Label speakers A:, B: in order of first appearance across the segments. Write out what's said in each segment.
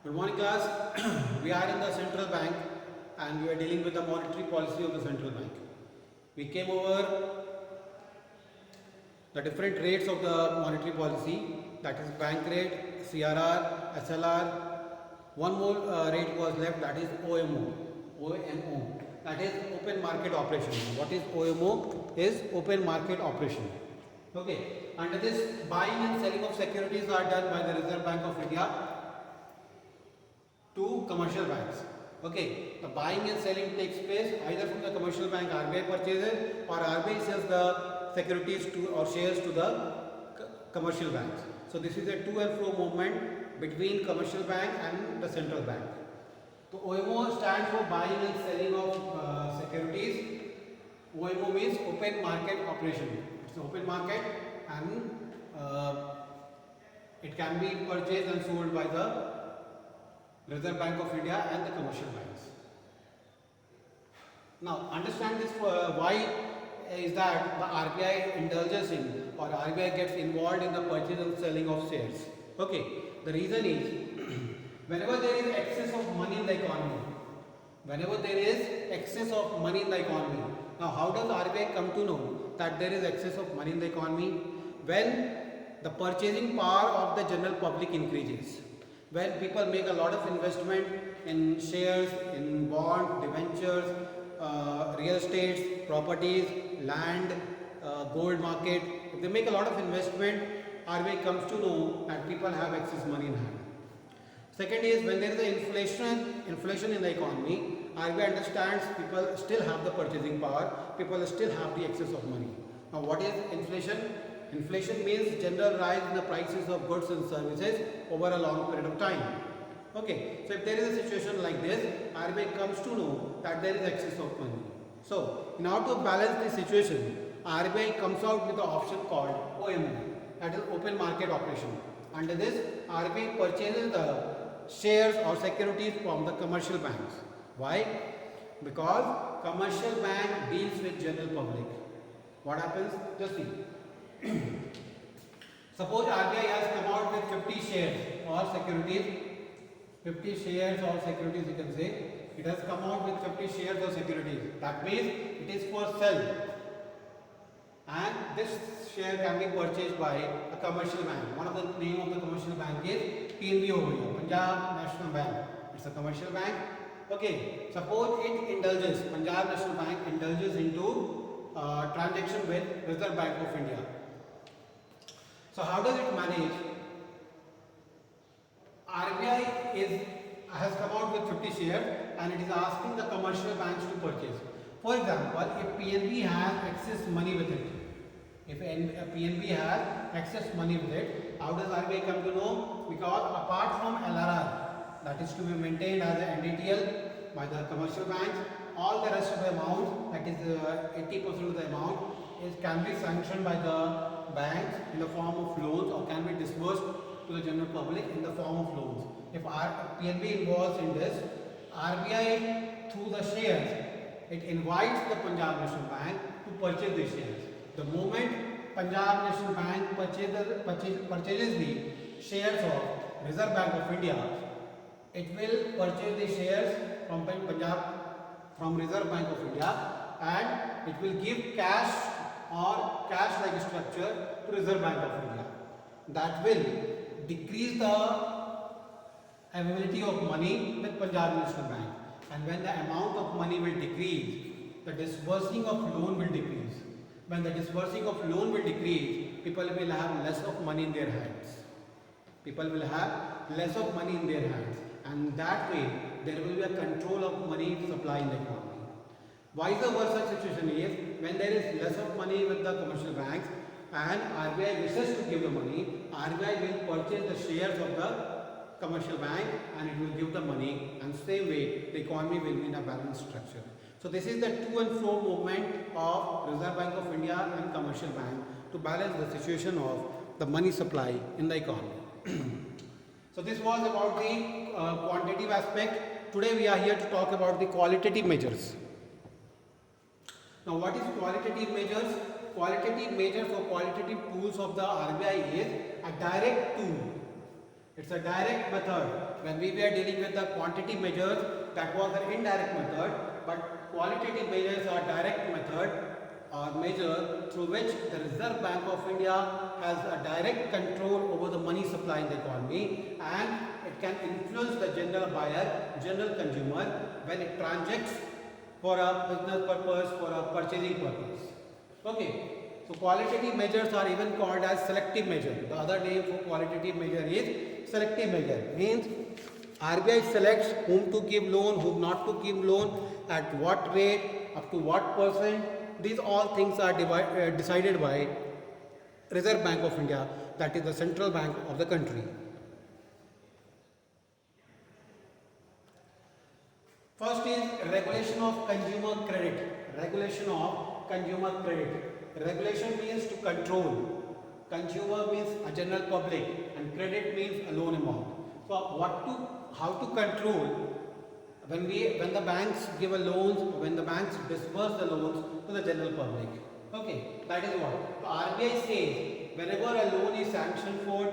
A: Good morning class. We are in the central bank and we are dealing with the monetary policy of the central bank. We came over the different rates of the monetary policy, that is bank rate, CRR, SLR. One more rate was left, that is OMO. That is open market operation. What is OMO? Is open market operation. Okay. Under this, buying and selling of securities are done by the Reserve Bank of India to commercial banks. Okay, the buying and selling takes place either from the commercial bank, RBI purchases, or RBI sells the securities to or shares to the commercial banks. So this is a to and fro movement between commercial bank and the central bank. So OMO stands for buying and selling of securities. OMO means open market operation. It's an open market and it can be purchased and sold by the Reserve Bank of India and the commercial banks. Now understand this, why is that the RBI indulges in or RBI gets involved in the purchase and selling of shares. Okay, the reason is whenever there is excess of money in the economy, now how does RBI come to know that there is excess of money in the economy? When the purchasing power of the general public increases. When people make a lot of investment in shares, in bonds, debentures, real estates, properties, land, gold market, if they make a lot of investment, RBI comes to know that people have excess money in hand. Second is when there is an inflation in the economy, RBI understands people still have the purchasing power, people still have the excess of money. Now what is inflation? Inflation means general rise in the prices of goods and services over a long period of time. Okay, so if there is a situation like this, RBI comes to know that there is excess of money. So in order to balance this situation, RBI comes out with the option called OMO, that is open market operation. Under this, RBI purchases the shares or securities from the commercial banks. Why? Because commercial bank deals with general public. What happens? Just see. Suppose RBI has come out with 50 shares or securities, 50 shares or securities you can say, it has come out with 50 shares or securities. That means it is for sale and this share can be purchased by a commercial bank. One of the name of the commercial bank is PNB over here, Punjab National Bank. It's a commercial bank. Okay, suppose it indulges, Punjab National Bank indulges into transaction with Reserve Bank of India. So how does it manage? RBI has come out with 50 shares and it is asking the commercial banks to purchase. For example, if PNB has excess money with it, if PNB has excess money with it, how does RBI come to know? Because apart from LRR, that is to be maintained as an NDTL by the commercial banks, all the rest of the amount, that is 80% of the amount, can be sanctioned by the banks in the form of loans or can be disbursed to the general public in the form of loans. If PNB involves in this, RBI through the shares, it invites the Punjab National Bank to purchase the shares. The moment Punjab National Bank purchases the shares of Reserve Bank of India, it will purchase the shares from Reserve Bank of India and it will give cash or cash-like structure to Reserve Bank of India. That will decrease the availability of money with Punjab National Bank. And when the amount of money will decrease, the disbursing of loan will decrease. When the disbursing of loan will decrease, people will have less of money in their hands. And that way, there will be a control of money supply in the economy. Vice versa situation is when there is less of money with the commercial banks and RBI wishes to give the money, RBI will purchase the shares of the commercial bank and it will give the money, and same way the economy will be in a balanced structure. So this is the to and fro movement of Reserve Bank of India and commercial bank to balance the situation of the money supply in the economy. So this was about the quantitative aspect. Today we are here to talk about the qualitative measures. Now what is qualitative measures? Qualitative measures or qualitative tools of the RBI is a direct tool It's a direct method. When we were dealing with the quantity measures, that was an indirect method, but qualitative measures are direct method or measure through which the Reserve Bank of India has a direct control over the money supply in the economy, and it can influence the general buyer, general consumer when it transacts for a business purpose, for a purchasing purpose. Okay. So qualitative measures are even called as selective measure. The other name for qualitative measure is selective measure. Means RBI selects whom to give loan, whom not to give loan, at what rate, up to what percent. These all things are decided by Reserve Bank of India, that is the central bank of the country. First is regulation of consumer credit. Regulation of consumer credit. Regulation means to control. Consumer means a general public, and credit means a loan amount. So how to control when the banks give a loans, when the banks disburse the loans to the general public. Okay, that is what. So RBI says whenever a loan is sanctioned for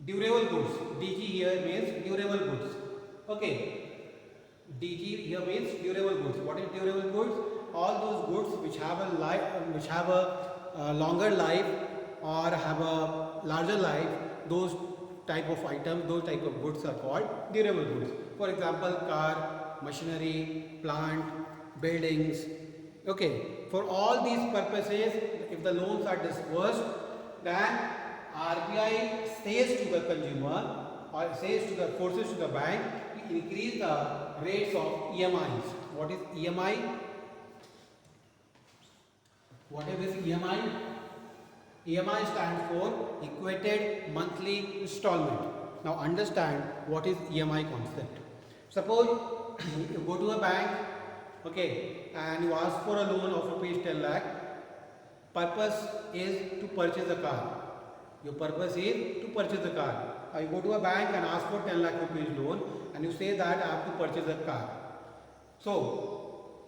A: durable goods, DG here means durable goods. Okay. DG here means durable goods. What is durable goods? All those goods which have a longer life or have a larger life, those type of items, those type of goods are called durable goods. For example, car, machinery, plant, buildings. Okay, for all these purposes, if the loans are disbursed, then RBI says to the consumer or says to the forces to the bank to increase the rates of EMIs. What is EMI? What is this EMI? EMI stands for equated monthly installment. Now understand what is EMI concept. Suppose you go to a bank, okay, and you ask for a loan of rupees 10 lakh. Purpose is to purchase a car. Your purpose is to purchase a car. You go to a bank and ask for 10 lakh rupees loan, and you say that I have to purchase a car. So,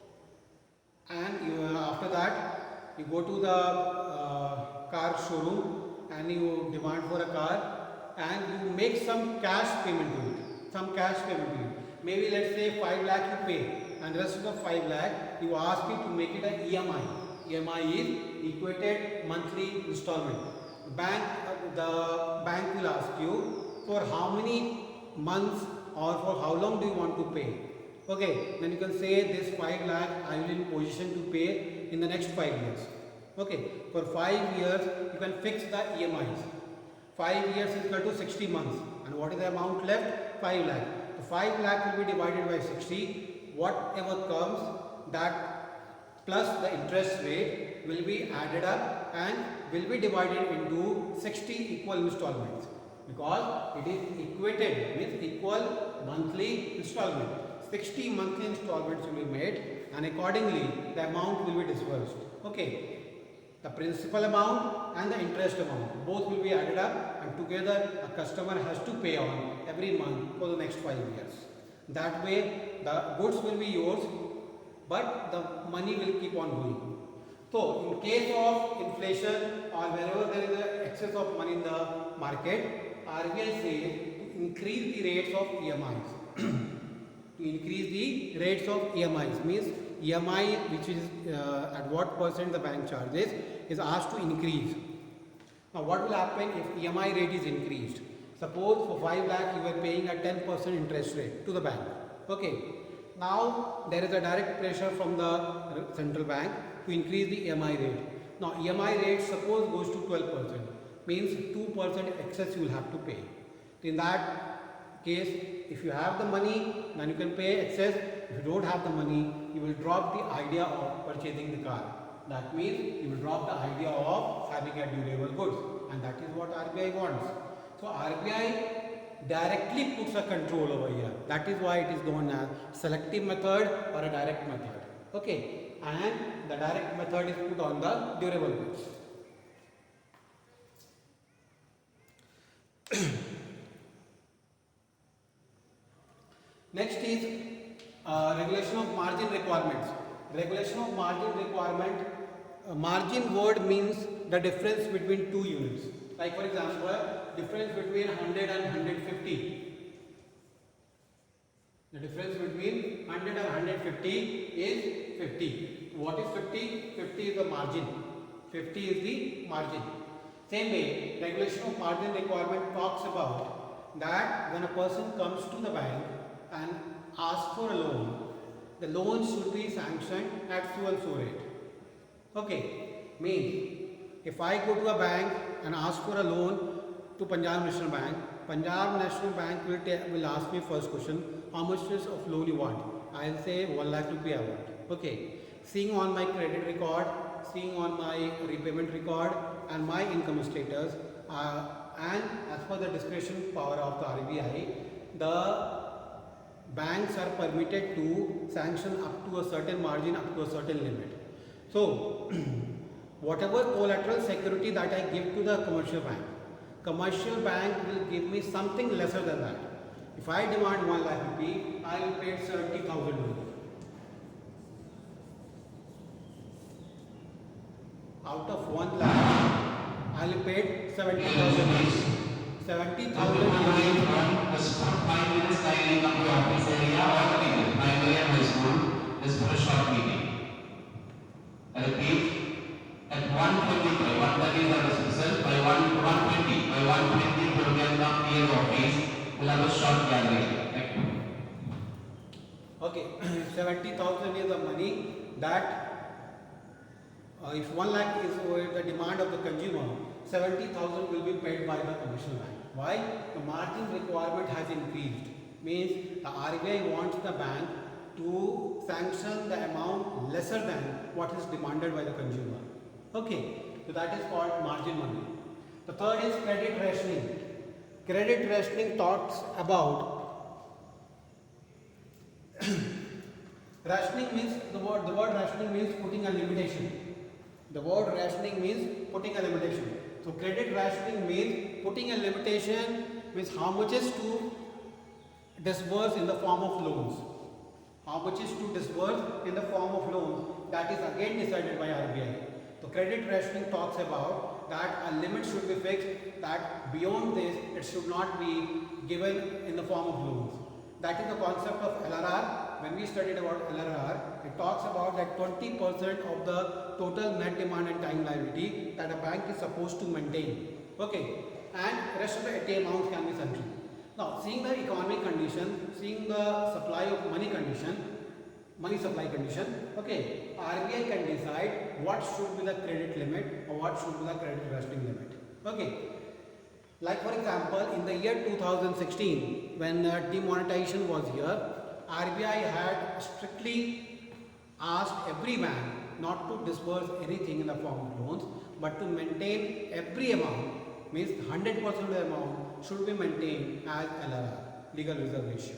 A: and after that, you go to the car showroom and you demand for a car, and you make some cash payment to it. Some cash payment to it. Maybe let's say 5 lakh you pay, and the rest of the 5 lakh you ask me to make it an EMI. EMI is equated monthly installment. The bank will ask you for how many months or for how long do you want to pay. Okay, then you can say this 5 lakh I will in position to pay in the next 5 years. Okay, for 5 years you can fix the EMIs. 5 years is equal to 60 months, and what is the amount left? 5 lakh. So 5 lakh will be divided by 60. Whatever comes, that plus the interest rate will be added up and will be divided into 60 equal installments, because it is equated, means equal monthly installment. 60 monthly installments will be made, and accordingly the amount will be disbursed. Okay, the principal amount and the interest amount both will be added up, and together a customer has to pay on every month for the next 5 years. That way the goods will be yours, but the money will keep on going. So in case of inflation or wherever there is an excess of money in the market, RBI says to increase the rates of EMIs. To increase the rates of EMIs means EMI, which is at what percent the bank charges, is asked to increase. Now what will happen if EMI rate is increased? Suppose for 5 lakh you were paying a 10% interest rate to the bank. Okay. Now there is a direct pressure from the central bank to increase the EMI rate. Now EMI rate suppose goes to 12%, means 2% excess you will have to pay. In that case, if you have the money, then you can pay excess. If you don't have the money, you will drop the idea of purchasing the car. That means you will drop the idea of having a durable goods, and that is what RBI wants. So RBI directly puts a control over here. That is why it is known as selective method or a direct method. Okay, and the direct method is put on the durable goods. Next is regulation of margin requirements. Regulation of margin requirement. Margin word means the difference between two units. Like for example, difference between 100 and 150. The difference between 100 and 150 is 50. What is 50? 50 is the margin. 50 is the margin. Same way, regulation of margin requirement talks about that when a person comes to the bank and asks for a loan, the loan should be sanctioned at so and so rate. Okay, means if I go to a bank and ask for a loan to Punjab National Bank, Punjab National Bank will ask me first question, how much of loan you want? I will say 1 lakh rupee I want. Okay, seeing on my credit record, seeing on my repayment record and my income status, and as per the discretion power of the RBI, the banks are permitted to sanction up to a certain margin, up to a certain limit. So, whatever collateral security that I give to the commercial bank will give me something lesser than that. If I demand 1 lakh rupee, I will pay 70,000 rupees. Out of 1 lakh, I will pay 70,000 rupees. 70,000 rupees.
B: 5 minutes kindly come to office area or the primary and high school just for a short meeting. I repeat, at 1:25, 1:30 is our dismissal. By 1:20, program come near the office. We'll have a short gathering. Thank you.
A: Okay, 70,000 is the money that if 1 lakh is the demand of the consumer, 70,000 will be paid by the commercial bank. Why? The margin requirement has increased. Means the RBI wants the bank to sanction the amount lesser than what is demanded by the consumer. Okay, so that is called margin money. The third is credit rationing. Credit rationing talks about rationing means the word rationing means putting a limitation. The word rationing means putting a limitation. So credit rationing means putting a limitation, means how much is to disburse in the form of loans. How much is to disburse in the form of loans, that is again decided by RBI. So credit rationing talks about that a limit should be fixed, that beyond this it should not be given in the form of loans. That is the concept of LRR. When we studied about LRR, it talks about that 20% of the total net demand and time liability that a bank is supposed to maintain. Okay, and rest of the AT amounts can be sanctioned. Now, seeing the economic condition, seeing the supply of money condition, money supply condition, okay, RBI can decide what should be the credit limit or what should be the credit rationing limit. Okay, like for example, in the year 2016, when demonetization was here, RBI had strictly asked every bank not to disburse anything in the form of loans, but to maintain every amount, means 100% of the amount should be maintained as LRR, legal reserve ratio.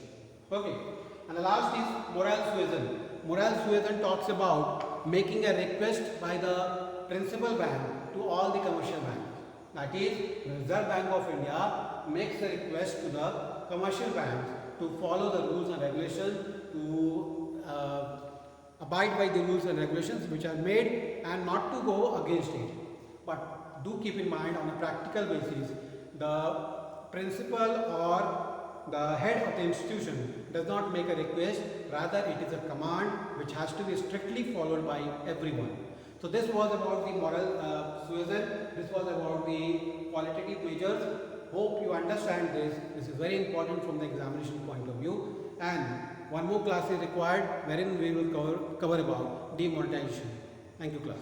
A: Okay, and the last is moral suasion. Moral suasion talks about making a request by the principal bank to all the commercial banks. That is, the Reserve Bank of India makes a request to the commercial banks to follow the rules and regulations, to abide by the rules and regulations which are made and not to go against it. But do keep in mind, on a practical basis, the principal or the head of the institution does not make a request, rather it is a command which has to be strictly followed by everyone. So this was about the moral suasion, this was about the qualitative measures. Hope you understand this. This is very important from the examination point of view. And one more class is required wherein we will cover about demonetization. Thank you, class.